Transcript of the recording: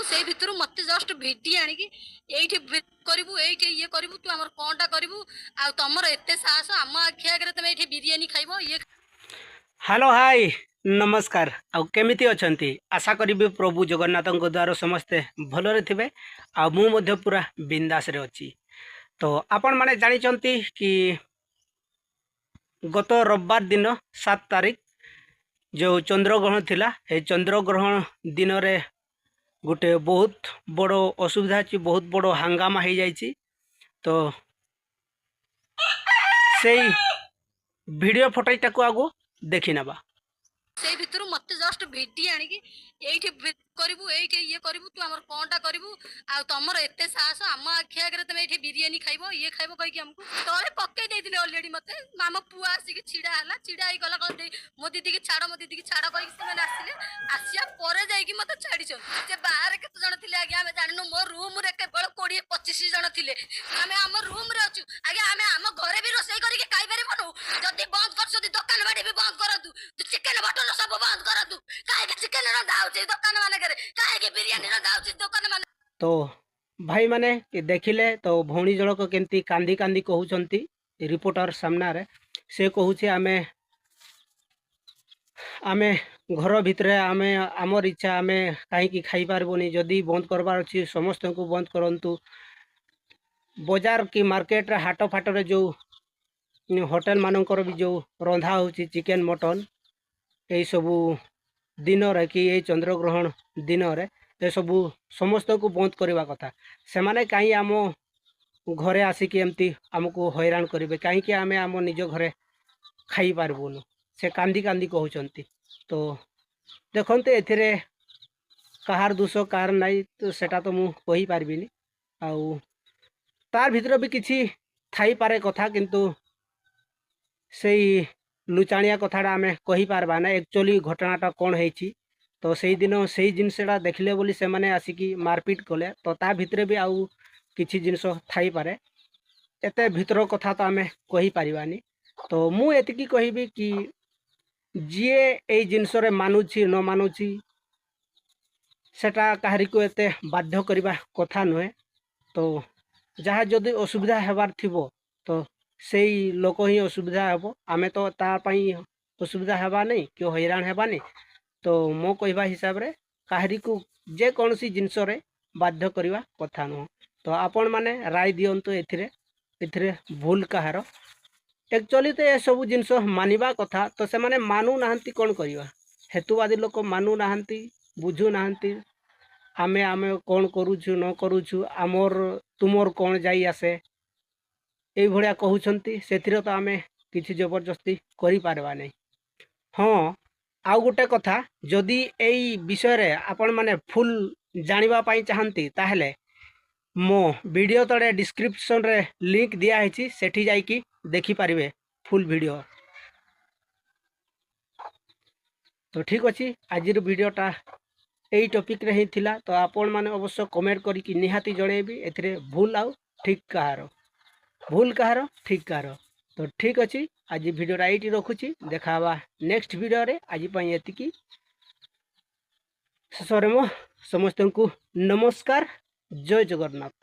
से भितर मत जस्ट भिडी आणिकी एठी करू ये करू तू आम कौनटा करू आ तुम एत साहस आम आखि आगे तुम ये बिरियानी खाइब ये। हेलो हाय नमस्कार आउ केमिति अछंती आशा करी प्रभु जगन्नाथ द्वारा समस्ते भलरे थिबे आ मु मध्य पूरा बिंदास रे अछि। तो आपण माने जानि चंती कि गत रविवार दिन 7 तारीख जो चंद्रग्रहण थिला ए चंद्रग्रहण दिन रे गोटे बहुत बड़ो असुविधा छी, बहुत बड़ो हंगामा हो जाइछि। तो सेई वीडियो फुटेजटा को आगो देखि नबा। से भितर मत जस्ट भिडी आणिकी एठी करू ये करू तू आम कौनटा करू आ तुम एत साहस आम आखि आगे तुम ये बिरियानी खाइब ये खाइब कहीकि आमको तले पकई देते अलरेडी मत आम पुआ आसिक छिड़ा है छिड़ा ही गला मो दीदी की छाड़ मो दीदी की छाड़ कहीकि से आसिले आसिया पर जाइए मत छाड़ी से बाहर केते जन थे आज्ञा आम जानू मो रूम रे केवल 20-25 जन थे आम आम रूम रे अच्छु आज्ञा आम आम घरे भी रोषे करके खाई पारू जदि बंद कर दुकान बाड़ी भी बंद करूँ चिकेन बटन सब बंद करूँ कहीं चिकेन रंधा हो दुकान मान कहीं बिरियानी रंधा हो दुकान मान। तो भाई माने देखिले तो भौणी जड़क केमती कांदी कांदी कहउचंती रिपोर्टर सामना रे से कहूचे आमे आमे घर भितरे आमे आमर इच्छा आमे कहीं खाई पारबोनी जदि बंद करबार अछि समस्त को बंद करंतु। बाजार की मार्केट रे हाट फाट रे जो होटल मानकर भी जो रंधा होची चिकेन मटन यही सबू दिन रे कि ये चंद्रग्रहण दिन रे ये सबू समस्त को बंद करवा कथा से माने कहीं आम घरे आसिकी एमती आमको हैरान करेंगे कहीं आम आम निज घरे खाई पारबुनु से कांदी कांदी कहउचंती। तो देखते एथिरे कहार दोष कहार नाई तो सेटा तो मु कहि पारबिनी आउ तार भितर भी किछि थाई पारे कथा किंतु सेई लुचाणिया कथाटा आमे कहि पारबा ना एक्चुअली घटनाटा कौन है। तो से दिन से जिनसटा देखले बोली से माने आसिकी मारपिट कले तो ता भितरे भी आउ किछि जिनस थाई पारे एते भितर कथा तो आमे कहि पारिबानी। तो मु एतिकी कहिबी कि जिए ए जिनस रे मानुछि न मानुछि सेटा काहरी को एते बाध्य करबा कथा नुहे। तो जहाँ जदि असुविधा हेबार थिबो तो सेई लोक ही असुविधा हेबो आमे तो ता पई असुविधा हेबा नहीं कि हैरान हेबा नहीं। तो मो कहवा हिसाब रे काहरी को जे कौन सी जिनस रे बाध्य करवा कथा नुह। तो आपण माने राय दियंतु एथिरे भूल कहार एक्चुअली तो ये सब जिनस मानिबा कथा तो से माने मानु नाहंती कौन करवा हेतुवादी लोक मानु नाहंती बुझु नाहंती आमे आमे कौन करूछु न करूछु आमर तुमर कौन जाई आसे ए भड़िया कहउछंती सेथिरे तो आमे किछि जबरदस्ती करि पारबा नहीं। हाँ आउ गोटे कथा जदि एई विषय रे आपण माने फुल जानिबा पाई चाहंती ताहेले मो वीडियो तळे डिस्क्रिप्शन रे लिंक दिया है सेठी जाइकी देखि पारिबे फुल वीडियो। तो ठीक अछि आजिर वीडियोटा एई टॉपिक रे ही थिला। तो आपण माने अवश्य कमेंट करी कि निहाती जणेबी एथिरे भूल आउ ठीक कहार भूल कहार ठीक कहार। तो ठीक अच्छी आज वीडियो ये रखुची देखा नेक्स्ट वीडियो रे आज एतिकी शेष मो समस्त को नमस्कार जय जगन्नाथ।